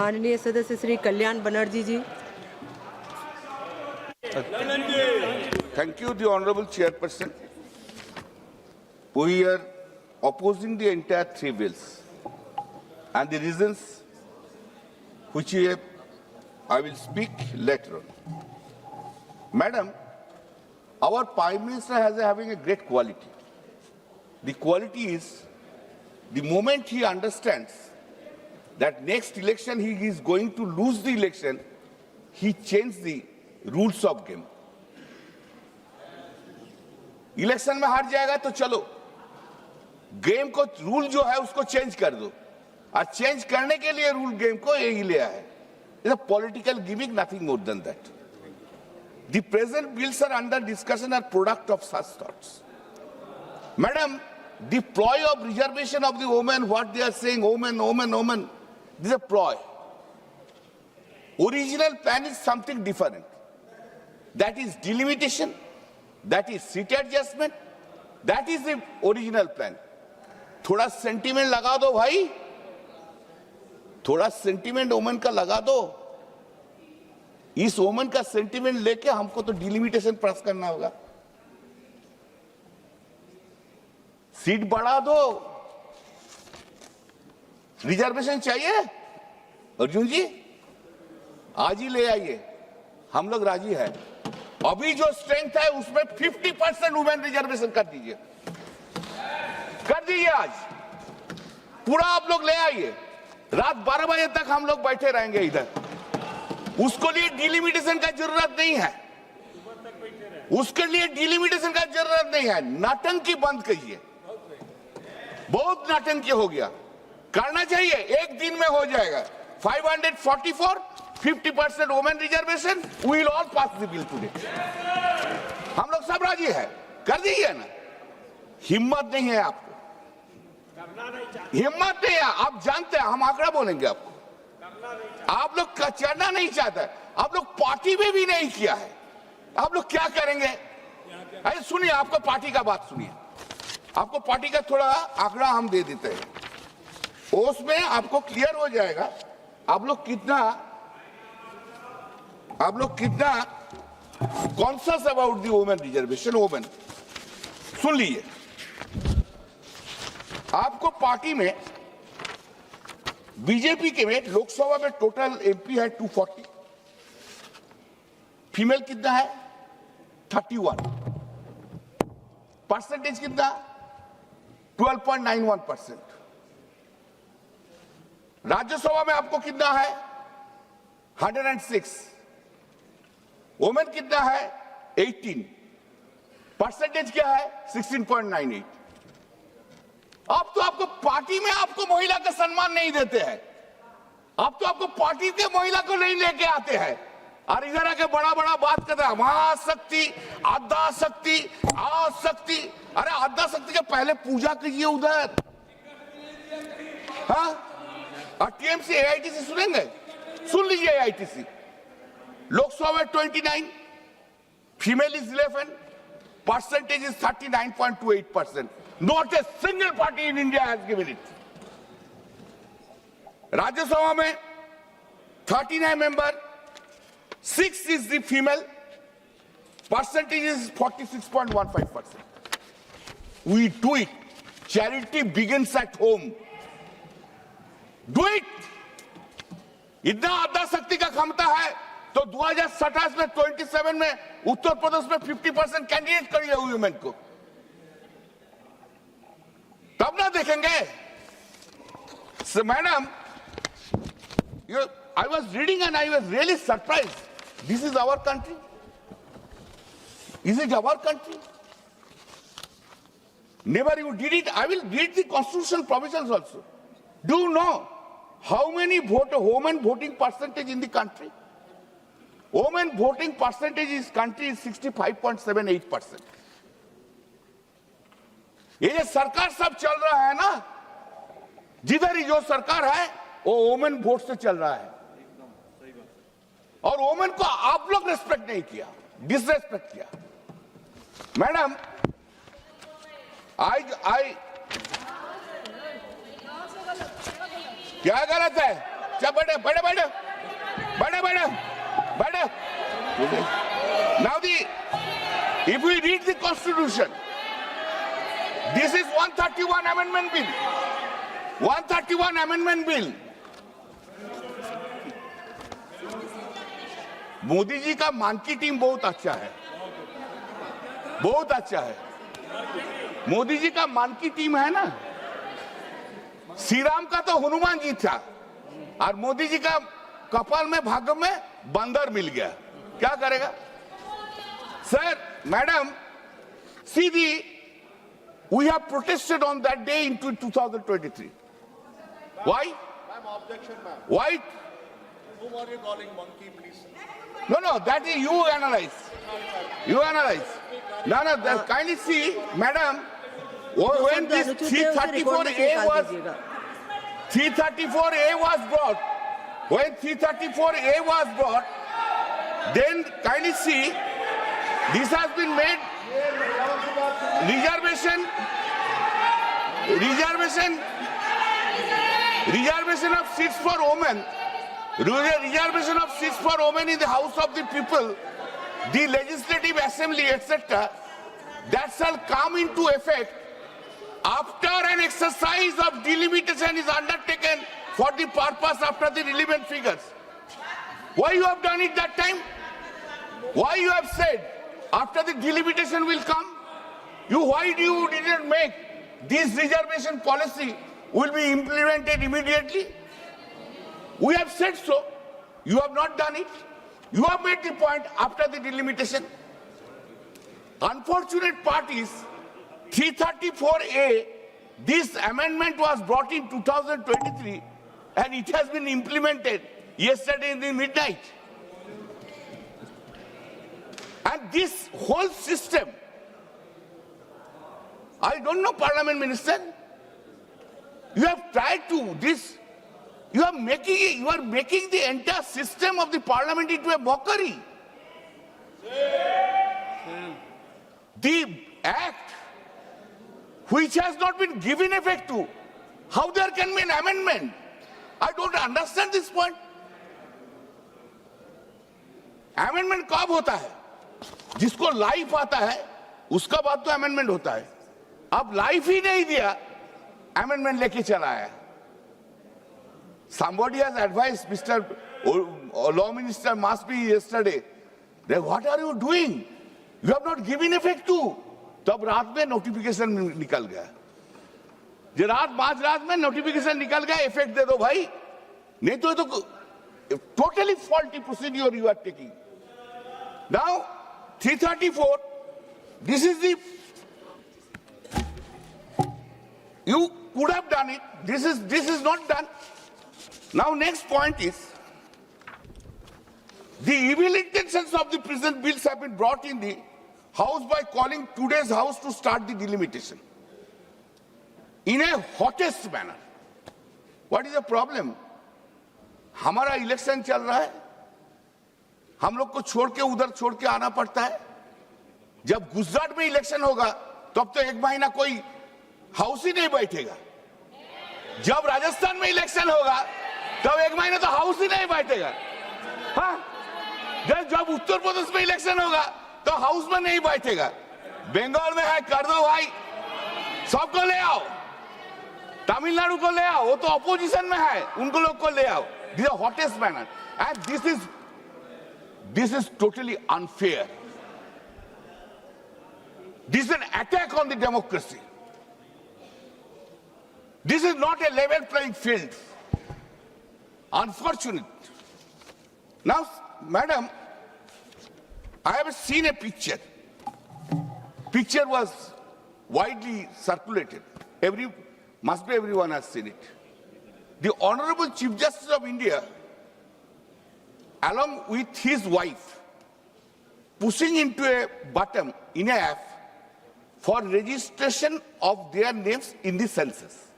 माननीय सदस्य श्री कल्याण बनर्जी जी। Thank you, the Honorable Chairperson. We are opposing the entire three bills, and the reasons which I will speak later on. Madam, our Prime Minister has having a great quality. The quality is the moment he understands that next election he is going to lose the election, he changed the rules of game. Election में हार जाएगा तो चलो, game को rule जो है उसको change कर दो, और चेंज करने के लिए रूल गेम को यही ले आए. It's a political gimmick, nothing more than that. The present bills are under discussion are product of such thoughts. Madam, the ploy of reservation of the women, what they are saying, women, this is a ploy. Original plan is something different. That is delimitation, that is seat adjustment, that is the original plan. थोड़ा sentiment लगा दो भाई, थोड़ा sentiment women का लगा दो. इस women का सेंटीमेंट लेके हमको तो डिलिमिटेशन पास करना होगा. सीट बढ़ा दो, रिजर्वेशन चाहिए अर्जुन जी, आज ही ले आइए, हम लोग राजी है. अभी जो स्ट्रेंथ है उसमें 50% वुमेन रिजर्वेशन कर दीजिए, आज पूरा आप लोग ले आइए. रात 12 बजे तक हम लोग बैठे रहेंगे इधर. उसको लिए डिलिमिटेशन का जरूरत नहीं है, उसके लिए डिलिमिटेशन का जरूरत नहीं है. नाटंकी बंद कीजिए, बहुत नाटंकी हो गया. करना चाहिए, एक दिन में हो जाएगा. 544 50% women reservation, we will all pass the bill today. हम लोग सब राजी है, कर दीजिए ना. हिम्मत नहीं है आपको, हिम्मत नहीं है. आप जानते हैं हम आंकड़ा बोलेंगे आपको. आप लोग चढ़ना नहीं चाहते, आप लोग पार्टी में भी नहीं किया है. आप लोग क्या करेंगे? अरे सुनिए, आपको पार्टी का बात सुनिए, आपको पार्टी का थोड़ा आंकड़ा हम दे देते हैं, उसमें आपको क्लियर हो जाएगा आप लोग कितना conscious about the women reservation. Women सुन लीजिए, आपको पार्टी में बीजेपी के में लोकसभा में टोटल एमपी है 240, फीमेल कितना है 31, परसेंटेज कितना 12.91%. राज्यसभा में आपको कितना है 106, वुमेन कितना है 18, परसेंटेज क्या है 16.98. अब तो आपको पार्टी में आपको महिला का सम्मान नहीं देते हैं, अब तो आपको पार्टी के महिला को नहीं लेके आते हैं, और इधर आके बड़ा बड़ा बात करते हैं महाशक्ति, आद्या शक्ति, आशक्ति. अरे आद्या शक्ति के पहले पूजा कीजिए उधर. हाँ, और टीएमसी एआईटीसी सुनेंगे, सुन लीजिए. एआईटीसी लोकसभा में 29, female is 11, percentage is 39.28%. Not a single party in India has given it. Rajya Sabha में 39 member, 6 is the female, percentage is 46.15%. We do it. Charity begins at home. Do it. इतना आद्या शक्ति का क्षमता है तो 2027 में 27 में उत्तर प्रदेश में 50% कैंडिडेट करिए वुमेन को, तब ना देखेंगे. So madam, I was reading and I was really surprised. This is our country. Is it our country? Never you did it. I will read the constitutional provisions also. Do you know how many women voting percentage in the country? Women voting percentage in this country is 65.78%. ये जो सरकार सब चल रहा है ना, जिधर ही जो सरकार है वो वोमेन वोट से चल रहा है, और वोमेन को आप लोग रेस्पेक्ट नहीं किया, डिसरेस्पेक्ट किया. मैडम, क्या गलत है? चल बैठे बैठे बैठे बैठे बैठे बैठे. Now if we read the Constitution, this is 131 Amendment Bill. 131 Amendment Bill. Modi ji का मान की टीम बहुत अच्छा है, बहुत अच्छा है. मोदी जी का मान की टीम है ना. श्री राम का तो हनुमान जी था और मोदी जी का कपाल में भाग्य में बंदर मिल गया. क्या करेगा sir? Madam, see, we have protested on that day in 2023. Why? Objection, ma'am. Why? Whom are you calling monkey, please? No, that is you analyze. You analyze. No, kindly see, madam, when this 334A was brought, when 334A was brought, then kindly see, this has been made reservation of seats for women. Reservation of seats for women in the House of the People, the Legislative Assembly, etc. That shall come into effect after an exercise of delimitation is undertaken for the purpose after the relevant figures. Why you have done it that time? Why you have said after the delimitation will come? Why you didn't make this reservation policy will be implemented immediately? We have said so. You have not done it. You have made the point after the delimitation. Unfortunate part is 334A, this amendment was brought in 2023 and it has been implemented yesterday in the midnight. And this whole system, I don't know, Parliament Minister, you have tried to this. You are making the entire system of the parliament into a mockery. The act which has not been given effect to, how there can be an amendment? I don't understand this point. Amendment कब होता है? जिसको life आता है उसका बाद तो amendment होता है. अब लाइफ ही नहीं दिया, amendment लेके चला आया. Somebody has advised Mr. Law Minister must be yesterday. Then what are you doing? You have not given effect to. तब रात में नोटिफिकेशन निकल गया. जो रात में नोटिफिकेशन निकल गया, इफेक्ट दे दो भाई. नहीं तो totally faulty procedure you are taking. Now 334. This is the. You could have done it. This is not done. Now next point is, the evil intentions of the present bills have been brought in the House by calling today's House to start the delimitation in a hottest manner. What is the problem? हमारा election चल रहा है, हम लोग को छोड़ के उधर छोड़ के आना पड़ता है. जब गुजरात में इलेक्शन होगा तब तो एक महीना कोई हाउस ही नहीं बैठेगा. जब राजस्थान में इलेक्शन होगा तब एक महीना तो हाउस ही नहीं बैठेगा. हाँ, जब उत्तर प्रदेश में इलेक्शन होगा तो हाउस में नहीं बैठेगा. बंगाल में है, कर दो भाई, सबको ले आओ. तमिलनाडु को ले आओ, वो तो अपोजिशन में है, उनको लोग को ले आओ. This is the hottest manner, and this is totally unfair. This is an attack on the democracy. This is not a level playing field. Unfortunate. Now, madam, I have seen a picture. Picture was widely circulated. Must be everyone has seen it. The Honorable Chief Justice of India, along with his wife, pushing into a button in a app for registration of their names in the census.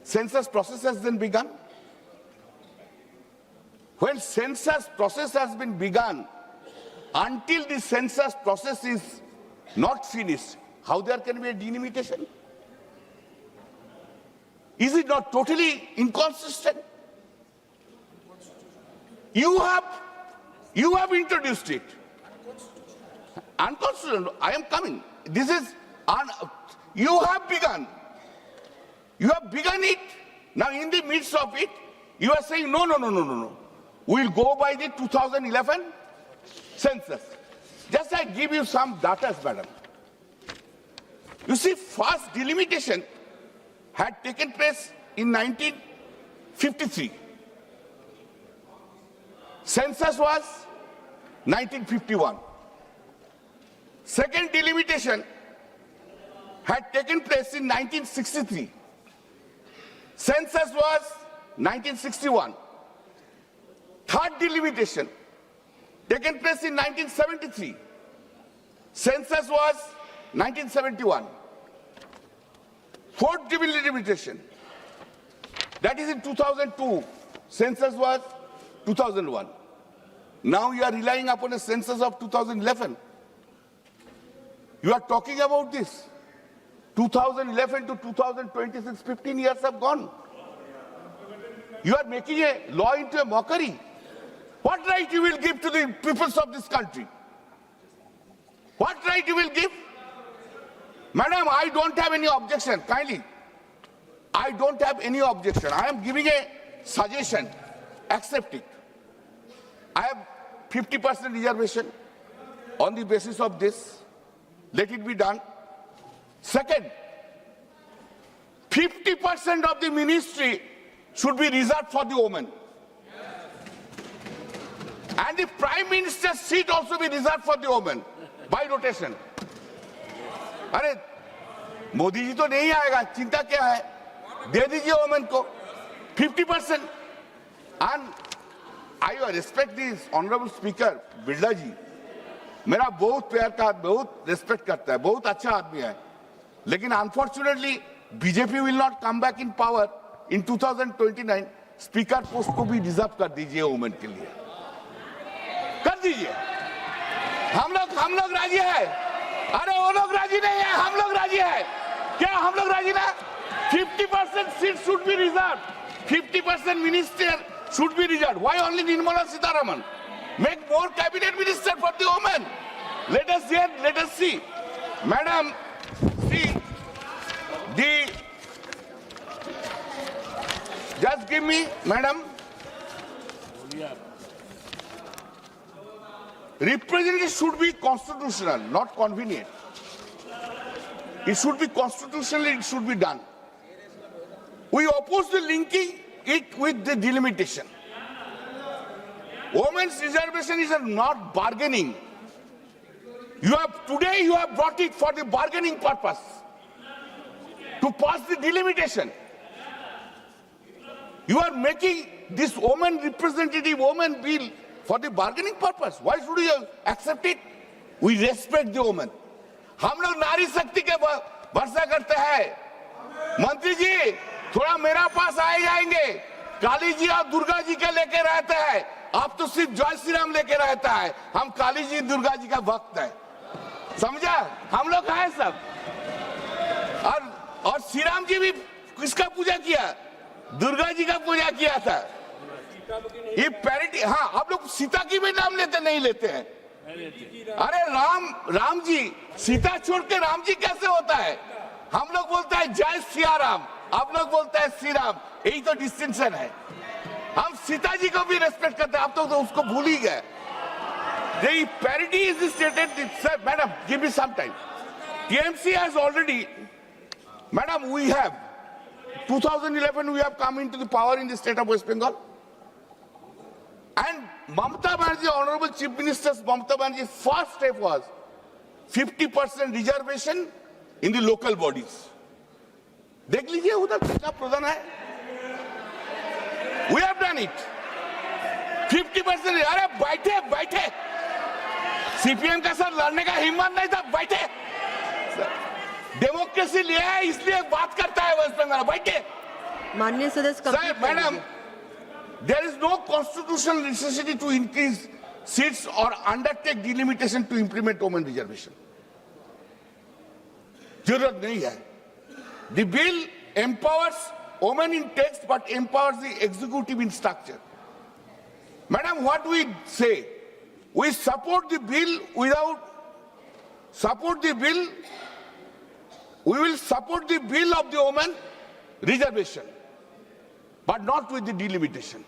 Census process has then begun. When census process has been begun, until the census process is not finished, how there can be a delimitation? Is it not totally inconsistent? You have introduced it. Unconstitutional. I am coming. This is you have begun. You have begun it. Now in the midst of it, you are saying no. We'll go by the 2011 census. Just I give you some data, madam. You see, first delimitation had taken place in 1953. Census was 1951. Second delimitation had taken place in 1963. Census was 1961. Third delimitation taken place in 1973. Census was 1971. Fourth delimitation, that is in 2002. Census was 2001. Now you are relying upon a census of 2011. You are talking about this. 2011 to 2026, 15 years have gone. You are making a law into a mockery. What right you will give to the peoples of this country? What right you will give? Madam, I don't have any objection, kindly. I don't have any objection. I am giving a suggestion. Accept it. I have 50% reservation on the basis of this. Let it be done. Second, 50% of the ministry should be reserved for the women. And the Prime Minister's seat also be reserved for the women by rotation. अरे मोदी जी तो नहीं आएगा, चिंता क्या है? दे दीजिए women को 50%. And I respect this honorable speaker Birla जी. मेरा बहुत प्यार का, बहुत रेस्पेक्ट करता है, बहुत अच्छा आदमी है. लेकिन unfortunately BJP will not come back in power in 2029. Speaker post को भी रिजर्व कर दीजिए वुमेन के लिए, कर दीजिए. हम लोग राजी है. अरे वो लोग राजी नहीं है, हम लोग राजी है. क्या हम लोग राजी ना? 50% seat should be reserve, 50% minister should be reserved. Why only Nirmala Sitharaman? Make more cabinet minister for the women. Let us hear, let us see. Madam, see, just give me, madam. Representative should be constitutional, not convenient. It should be constitutional, it should be done. We oppose the linking it with the delimitation. Women's reservation is not bargaining. Today you have brought it for the bargaining purpose, to pass the delimitation. You are making this woman representative woman bill for the bargaining purpose. Why should you accept it? We respect the woman. हम लोग नारी शक्ति के भरोसा करते हैं. मंत्री जी थोड़ा मेरा पास आए जाएंगे. काली जी और दुर्गा जी के लेके रहते हैं, आप तो सिर्फ जय श्री राम लेके रहता है. हम काली जी दुर्गा जी का भक्त है, समझा? हम लोग हैं सब. और श्री राम जी भी किसका पूजा किया? दुर्गा जी का पूजा किया था. ये पैरिटी. हाँ, आप लोग सीता की भी नाम लेते नहीं लेते हैं. अरे राम जी, सीता छोड़ के राम जी कैसे होता है? हम लोग बोलते हैं जय सिया राम, आप लोग बोलते हैं श्री राम. यही तो डिस्टिंक्शन है. हम सीता जी को भी रेस्पेक्ट करते हैं, आप तो उसको भूल ही गए. The parity is stated. Sir, madam, give me some time. TMC has already, madam, we have 2011 we have come into the power in the state of West Bengal. And Mamata Banerjee, Honorable Chief Minister's Mamata Banerjee's first step was 50% reservation in the local bodies. देख लीजिए उधर कितना प्रधान है. We have done it. 50%. अरे बैठे CPM का sir लड़ने का हिम्मत नहीं था. बैठे डेमोक्रेसी लिया है इसलिए बात करता है वेस्ट बंगाल. बैठे माननीय सदस्य. Sir madam, there is no constitutional necessity to increase seats or undertake delimitation to implement women reservation. जरूरत नहीं है. The bill empowers women in text but empowers the executive in structure. Madam, what we say, we support the bill we will support the bill of the women reservation, but not with the delimitation.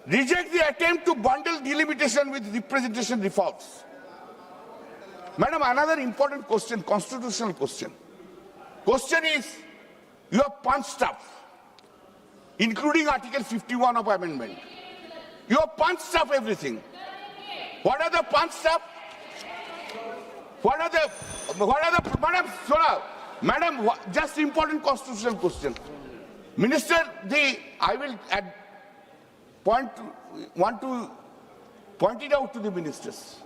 Reject the attempt to bundle delimitation with representation reforms. Madam, another important question, constitutional question. Question is, you have punched up, including Article 51 of amendment. You have punched up everything. What are the punched up? Madam, just important constitutional question. Minister, I will want to point it out to the ministers.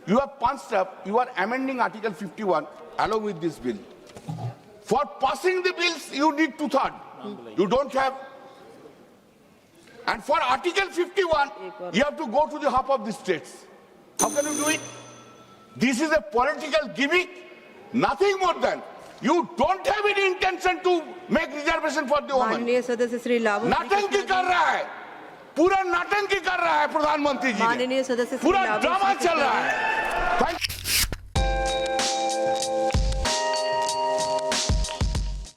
You have punched up, you are amending Article 51 along with this bill. For passing the bills, you need 2/3. You don't have. And for Article 51, you have to go to the hub of the states. How can you do it? This is a political gimmick, nothing more than. You don't have any intention to make reservation for the woman. माननीय सदस्य श्री लाभू नाटंकी कर रहा है, पूरा नाटंकी कर रहा है प्रधानमंत्री जी ने। माननीय सदस्य श्री पूरा लाभू ड्रामा चल रहा है।